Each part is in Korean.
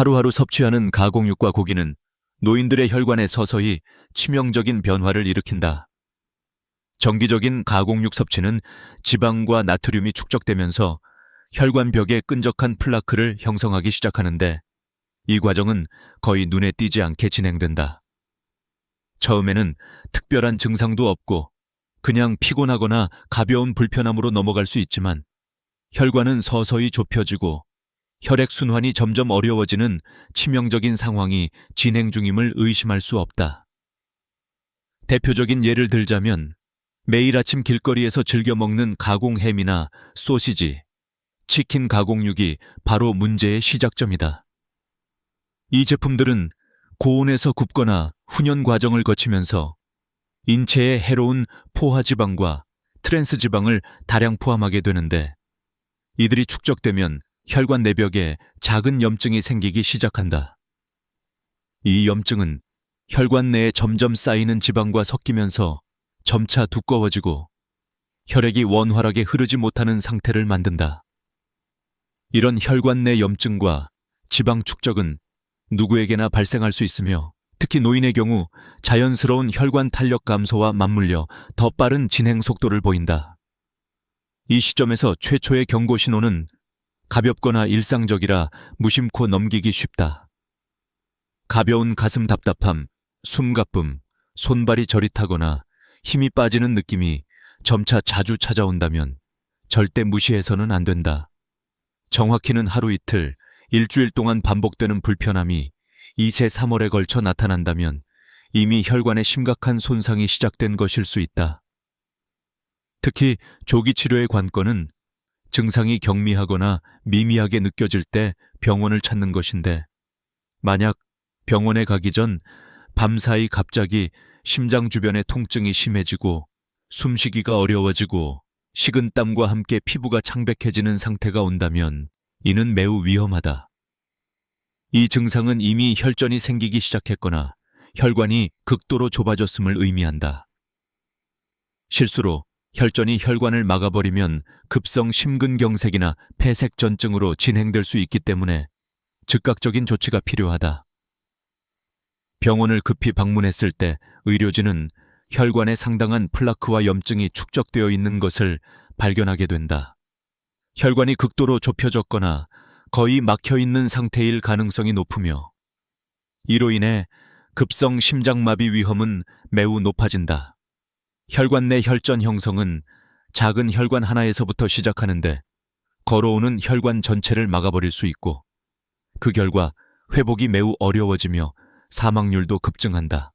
하루하루 섭취하는 가공육과 고기는 노인들의 혈관에 서서히 치명적인 변화를 일으킨다. 정기적인 가공육 섭취는 지방과 나트륨이 축적되면서 혈관벽에 끈적한 플라크를 형성하기 시작하는데, 이 과정은 거의 눈에 띄지 않게 진행된다. 처음에는 특별한 증상도 없고 그냥 피곤하거나 가벼운 불편함으로 넘어갈 수 있지만, 혈관은 서서히 좁혀지고 혈액순환이 점점 어려워지는 치명적인 상황이 진행 중임을 의심할 수 없다. 대표적인 예를 들자면 매일 아침 길거리에서 즐겨 먹는 가공햄이나 소시지, 치킨 가공육이 바로 문제의 시작점이다. 이 제품들은 고온에서 굽거나 훈연 과정을 거치면서 인체에 해로운 포화지방과 트랜스지방을 다량 포함하게 되는데, 이들이 축적되면 혈관 내벽에 작은 염증이 생기기 시작한다. 이 염증은 혈관 내에 점점 쌓이는 지방과 섞이면서 점차 두꺼워지고 혈액이 원활하게 흐르지 못하는 상태를 만든다. 이런 혈관 내 염증과 지방 축적은 누구에게나 발생할 수 있으며, 특히 노인의 경우 자연스러운 혈관 탄력 감소와 맞물려 더 빠른 진행 속도를 보인다. 이 시점에서 최초의 경고 신호는 가볍거나 일상적이라 무심코 넘기기 쉽다. 가벼운 가슴 답답함, 숨가쁨, 손발이 저릿하거나 힘이 빠지는 느낌이 점차 자주 찾아온다면 절대 무시해서는 안 된다. 정확히는 하루 이틀, 일주일 동안 반복되는 불편함이 2세 3월에 걸쳐 나타난다면 이미 혈관에 심각한 손상이 시작된 것일 수 있다. 특히 조기 치료의 관건은 증상이 경미하거나 미미하게 느껴질 때 병원을 찾는 것인데, 만약 병원에 가기 전 밤사이 갑자기 심장 주변의 통증이 심해지고 숨쉬기가 어려워지고 식은땀과 함께 피부가 창백해지는 상태가 온다면 이는 매우 위험하다. 이 증상은 이미 혈전이 생기기 시작했거나 혈관이 극도로 좁아졌음을 의미한다. 실수로 혈전이 혈관을 막아버리면 급성 심근경색이나 폐색전증으로 진행될 수 있기 때문에 즉각적인 조치가 필요하다. 병원을 급히 방문했을 때 의료진은 혈관에 상당한 플라크와 염증이 축적되어 있는 것을 발견하게 된다. 혈관이 극도로 좁혀졌거나 거의 막혀 있는 상태일 가능성이 높으며, 이로 인해 급성 심장마비 위험은 매우 높아진다. 혈관 내 혈전 형성은 작은 혈관 하나에서부터 시작하는데 걸어오는 혈관 전체를 막아버릴 수 있고, 그 결과 회복이 매우 어려워지며 사망률도 급증한다.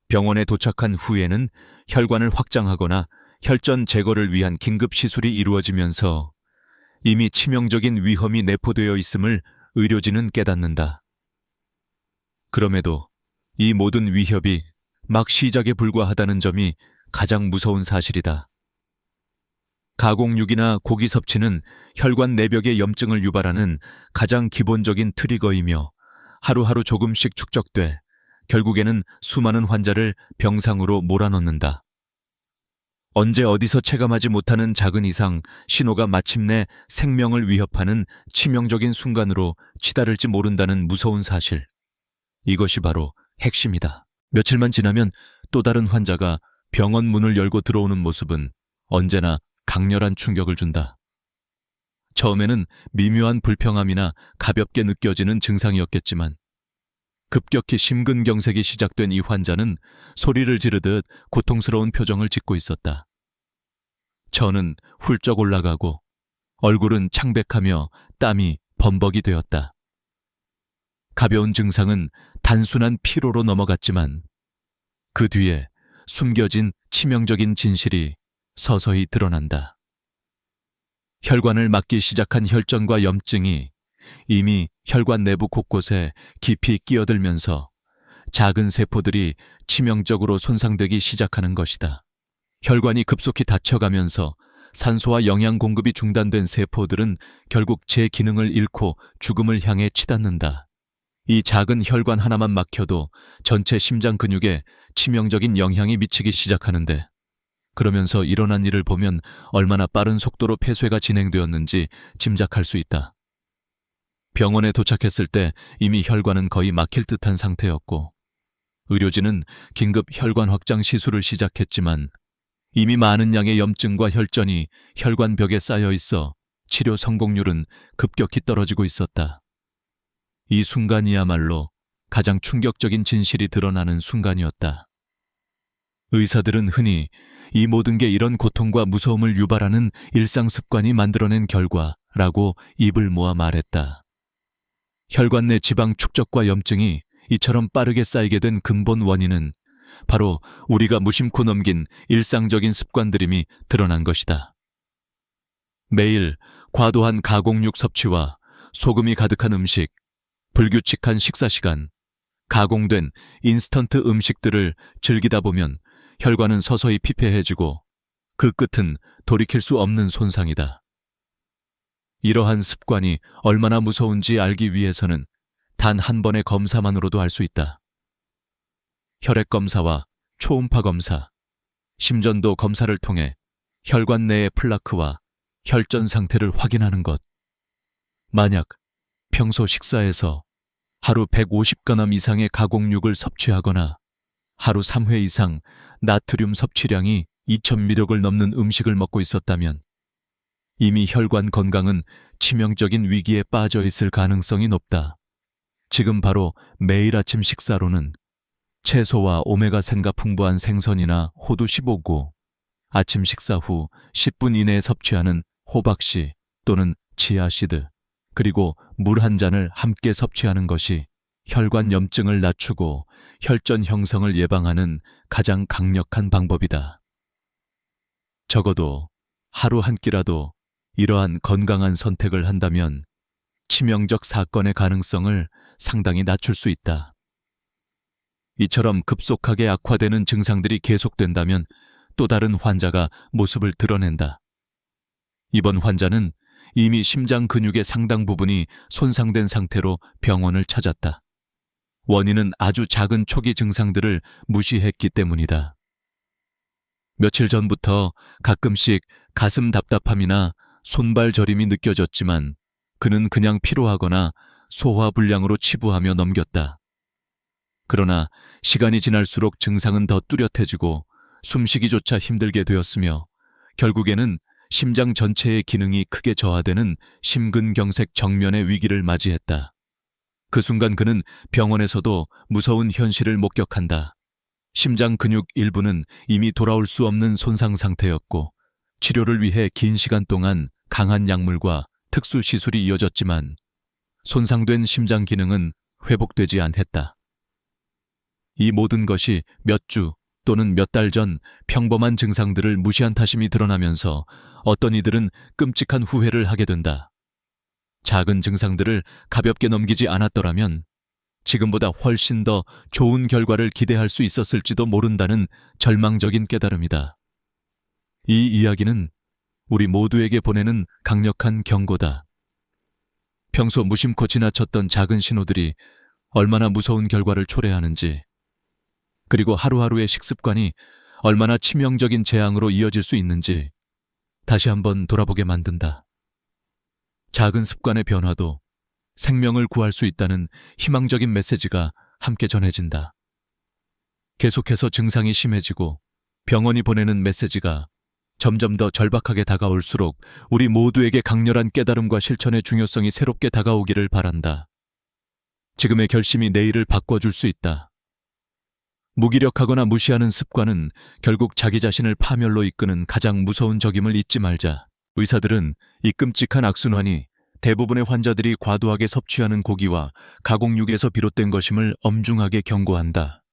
병원에 도착한 후에는 혈관을 확장하거나 혈전 제거를 위한 긴급 시술이 이루어지면서 이미 치명적인 위험이 내포되어 있음을 의료진은 깨닫는다. 그럼에도 이 모든 위협이 막 시작에 불과하다는 점이 가장 무서운 사실이다. 가공육이나 고기 섭취는 혈관 내벽의 염증을 유발하는 가장 기본적인 트리거이며, 하루하루 조금씩 축적돼 결국에는 수많은 환자를 병상으로 몰아넣는다. 언제 어디서 체감하지 못하는 작은 이상 신호가 마침내 생명을 위협하는 치명적인 순간으로 치달을지 모른다는 무서운 사실. 이것이 바로 핵심이다. 며칠만 지나면 또 다른 환자가 병원 문을 열고 들어오는 모습은 언제나 강렬한 충격을 준다. 처음에는 미묘한 불평함이나 가볍게 느껴지는 증상이었겠지만, 급격히 심근경색이 시작된 이 환자는 소리를 지르듯 고통스러운 표정을 짓고 있었다. 저는 훌쩍 올라가고 얼굴은 창백하며 땀이 범벅이 되었다. 가벼운 증상은 단순한 피로로 넘어갔지만 그 뒤에 숨겨진 치명적인 진실이 서서히 드러난다. 혈관을 막기 시작한 혈전과 염증이 이미 혈관 내부 곳곳에 깊이 끼어들면서 작은 세포들이 치명적으로 손상되기 시작하는 것이다. 혈관이 급속히 닫혀가면서 산소와 영양 공급이 중단된 세포들은 결국 제 기능을 잃고 죽음을 향해 치닫는다. 이 작은 혈관 하나만 막혀도 전체 심장 근육에 치명적인 영향이 미치기 시작하는데, 그러면서 일어난 일을 보면 얼마나 빠른 속도로 폐쇄가 진행되었는지 짐작할 수 있다. 병원에 도착했을 때 이미 혈관은 거의 막힐 듯한 상태였고 의료진은 긴급 혈관 확장 시술을 시작했지만 이미 많은 양의 염증과 혈전이 혈관벽에 쌓여 있어 치료 성공률은 급격히 떨어지고 있었다. 이 순간이야말로 가장 충격적인 진실이 드러나는 순간이었다. 의사들은 흔히 이 모든 게 이런 고통과 무서움을 유발하는 일상 습관이 만들어낸 결과라고 입을 모아 말했다. 혈관 내 지방 축적과 염증이 이처럼 빠르게 쌓이게 된 근본 원인은 바로 우리가 무심코 넘긴 일상적인 습관들임이 드러난 것이다. 매일 과도한 가공육 섭취와 소금이 가득한 음식, 불규칙한 식사 시간, 가공된 인스턴트 음식들을 즐기다 보면 혈관은 서서히 피폐해지고 그 끝은 돌이킬 수 없는 손상이다. 이러한 습관이 얼마나 무서운지 알기 위해서는 단 한 번의 검사만으로도 알 수 있다. 혈액 검사와 초음파 검사, 심전도 검사를 통해 혈관 내의 플라크와 혈전 상태를 확인하는 것. 만약 평소 식사에서 하루 150g 이상의 가공육을 섭취하거나 하루 3회 이상 나트륨 섭취량이 2000mg을 넘는 음식을 먹고 있었다면 이미 혈관 건강은 치명적인 위기에 빠져 있을 가능성이 높다. 지금 바로 매일 아침 식사로는 채소와 오메가3가 풍부한 생선이나 호두 15구, 아침 식사 후 10분 이내에 섭취하는 호박씨 또는 치아씨드, 그리고 물 한 잔을 함께 섭취하는 것이 혈관 염증을 낮추고 혈전 형성을 예방하는 가장 강력한 방법이다. 적어도 하루 한 끼라도 이러한 건강한 선택을 한다면 치명적 사건의 가능성을 상당히 낮출 수 있다. 이처럼 급속하게 악화되는 증상들이 계속된다면 또 다른 환자가 모습을 드러낸다. 이번 환자는 이미 심장 근육의 상당 부분이 손상된 상태로 병원을 찾았다. 원인은 아주 작은 초기 증상들을 무시했기 때문이다. 며칠 전부터 가끔씩 가슴 답답함이나 손발 저림이 느껴졌지만 그는 그냥 피로하거나 소화불량으로 치부하며 넘겼다. 그러나 시간이 지날수록 증상은 더 뚜렷해지고 숨쉬기조차 힘들게 되었으며 결국에는 심장 전체의 기능이 크게 저하되는 심근경색 정면의 위기를 맞이했다. 그 순간 그는 병원에서도 무서운 현실을 목격한다. 심장 근육 일부는 이미 돌아올 수 없는 손상 상태였고 치료를 위해 긴 시간 동안 강한 약물과 특수 시술이 이어졌지만 손상된 심장 기능은 회복되지 않았다. 이 모든 것이 몇 주 또는 몇 달 전 평범한 증상들을 무시한 탓임이 드러나면서 어떤 이들은 끔찍한 후회를 하게 된다. 작은 증상들을 가볍게 넘기지 않았더라면 지금보다 훨씬 더 좋은 결과를 기대할 수 있었을지도 모른다는 절망적인 깨달음이다. 이 이야기는 우리 모두에게 보내는 강력한 경고다. 평소 무심코 지나쳤던 작은 신호들이 얼마나 무서운 결과를 초래하는지, 그리고 하루하루의 식습관이 얼마나 치명적인 재앙으로 이어질 수 있는지 다시 한번 돌아보게 만든다. 작은 습관의 변화도 생명을 구할 수 있다는 희망적인 메시지가 함께 전해진다. 계속해서 증상이 심해지고 병원이 보내는 메시지가 점점 더 절박하게 다가올수록 우리 모두에게 강렬한 깨달음과 실천의 중요성이 새롭게 다가오기를 바란다. 지금의 결심이 내일을 바꿔줄 수 있다. 무기력하거나 무시하는 습관은 결국 자기 자신을 파멸로 이끄는 가장 무서운 적임을 잊지 말자. 의사들은 이 끔찍한 악순환이 대부분의 환자들이 과도하게 섭취하는 고기와 가공육에서 비롯된 것임을 엄중하게 경고한다.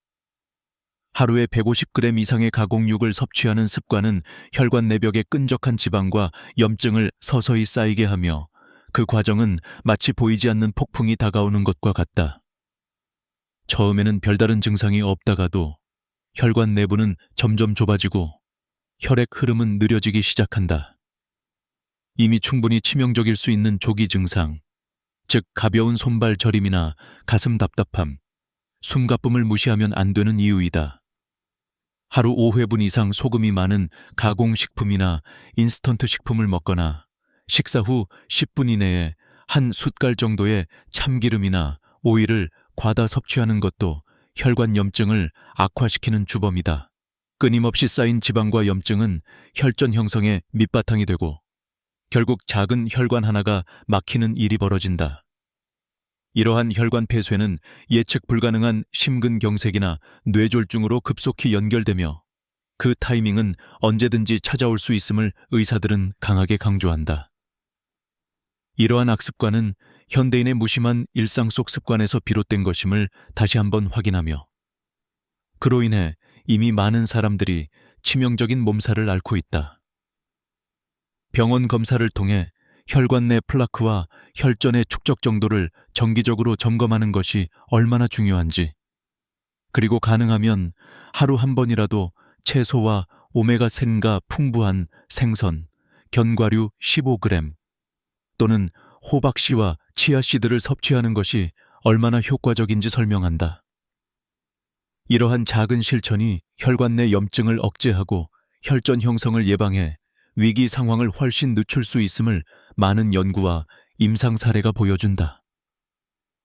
하루에 150g 이상의 가공육을 섭취하는 습관은 혈관 내벽에 끈적한 지방과 염증을 서서히 쌓이게 하며 그 과정은 마치 보이지 않는 폭풍이 다가오는 것과 같다. 처음에는 별다른 증상이 없다가도 혈관 내부는 점점 좁아지고 혈액 흐름은 느려지기 시작한다. 이미 충분히 치명적일 수 있는 조기 증상, 즉 가벼운 손발 저림이나 가슴 답답함, 숨가쁨을 무시하면 안 되는 이유이다. 하루 5회분 이상 소금이 많은 가공식품이나 인스턴트 식품을 먹거나 식사 후 10분 이내에 한 숟갈 정도의 참기름이나 오일을 과다 섭취하는 것도 혈관 염증을 악화시키는 주범이다. 끊임없이 쌓인 지방과 염증은 혈전 형성의 밑바탕이 되고 결국 작은 혈관 하나가 막히는 일이 벌어진다. 이러한 혈관 폐쇄는 예측 불가능한 심근경색이나 뇌졸중으로 급속히 연결되며 그 타이밍은 언제든지 찾아올 수 있음을 의사들은 강하게 강조한다. 이러한 악습관은 현대인의 무심한 일상 속 습관에서 비롯된 것임을 다시 한번 확인하며 그로 인해 이미 많은 사람들이 치명적인 몸살을 앓고 있다. 병원 검사를 통해 혈관 내 플라크와 혈전의 축적 정도를 정기적으로 점검하는 것이 얼마나 중요한지, 그리고 가능하면 하루 한 번이라도 채소와 오메가3가 풍부한 생선, 견과류 15g 또는 호박씨와 치아씨드를 섭취하는 것이 얼마나 효과적인지 설명한다. 이러한 작은 실천이 혈관 내 염증을 억제하고 혈전 형성을 예방해 위기 상황을 훨씬 늦출 수 있음을 많은 연구와 임상 사례가 보여준다.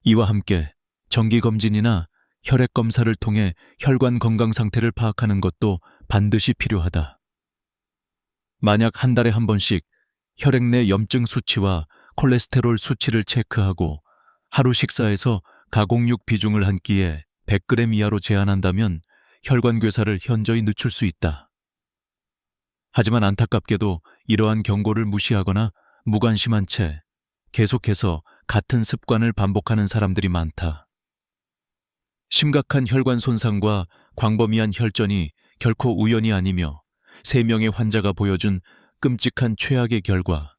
이와 함께 정기검진이나 혈액검사를 통해 혈관 건강 상태를 파악하는 것도 반드시 필요하다. 만약 한 달에 한 번씩 혈액 내 염증 수치와 콜레스테롤 수치를 체크하고 하루 식사에서 가공육 비중을 한 끼에 100g 이하로 제한한다면 혈관 괴사를 현저히 늦출 수 있다. 하지만 안타깝게도 이러한 경고를 무시하거나 무관심한 채 계속해서 같은 습관을 반복하는 사람들이 많다. 심각한 혈관 손상과 광범위한 혈전이 결코 우연이 아니며 3명의 환자가 보여준 끔찍한 최악의 결과,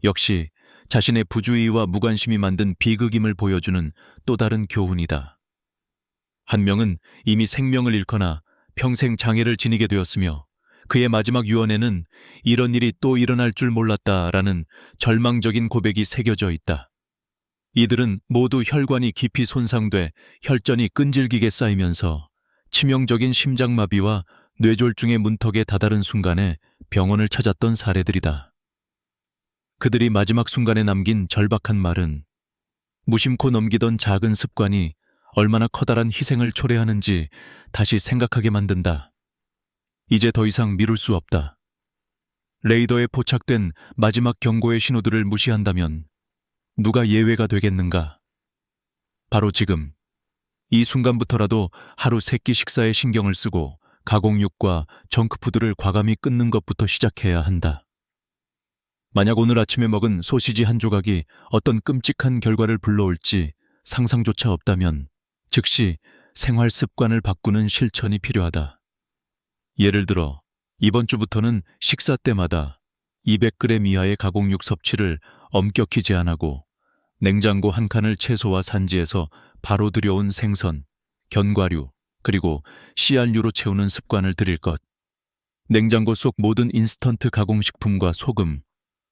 역시 자신의 부주의와 무관심이 만든 비극임을 보여주는 또 다른 교훈이다. 한 명은 이미 생명을 잃거나 평생 장애를 지니게 되었으며 그의 마지막 유언에는 이런 일이 또 일어날 줄 몰랐다라는 절망적인 고백이 새겨져 있다. 이들은 모두 혈관이 깊이 손상돼 혈전이 끈질기게 쌓이면서 치명적인 심장마비와 뇌졸중의 문턱에 다다른 순간에 병원을 찾았던 사례들이다. 그들이 마지막 순간에 남긴 절박한 말은 무심코 넘기던 작은 습관이 얼마나 커다란 희생을 초래하는지 다시 생각하게 만든다. 이제 더 이상 미룰 수 없다. 레이더에 포착된 마지막 경고의 신호들을 무시한다면 누가 예외가 되겠는가? 바로 지금, 이 순간부터라도 하루 3끼 식사에 신경을 쓰고 가공육과 정크푸드를 과감히 끊는 것부터 시작해야 한다. 만약 오늘 아침에 먹은 소시지 한 조각이 어떤 끔찍한 결과를 불러올지 상상조차 없다면 즉시 생활 습관을 바꾸는 실천이 필요하다. 예를 들어 이번 주부터는 식사 때마다 200g 이하의 가공육 섭취를 엄격히 제한하고 냉장고 한 칸을 채소와 산지에서 바로 들여온 생선, 견과류, 그리고 씨알류로 채우는 습관을 들일 것. 냉장고 속 모든 인스턴트 가공식품과 소금,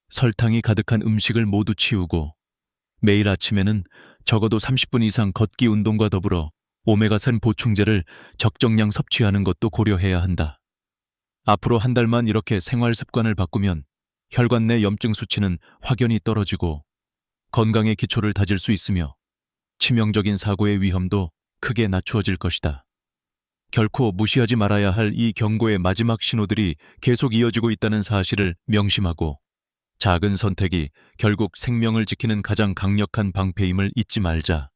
설탕이 가득한 음식을 모두 치우고 매일 아침에는 적어도 30분 이상 걷기 운동과 더불어 오메가3 보충제를 적정량 섭취하는 것도 고려해야 한다. 앞으로 한 달만 이렇게 생활 습관을 바꾸면 혈관 내 염증 수치는 확연히 떨어지고 건강의 기초를 다질 수 있으며 치명적인 사고의 위험도 크게 낮추어질 것이다. 결코 무시하지 말아야 할 이 경고의 마지막 신호들이 계속 이어지고 있다는 사실을 명심하고 작은 선택이 결국 생명을 지키는 가장 강력한 방패임을 잊지 말자.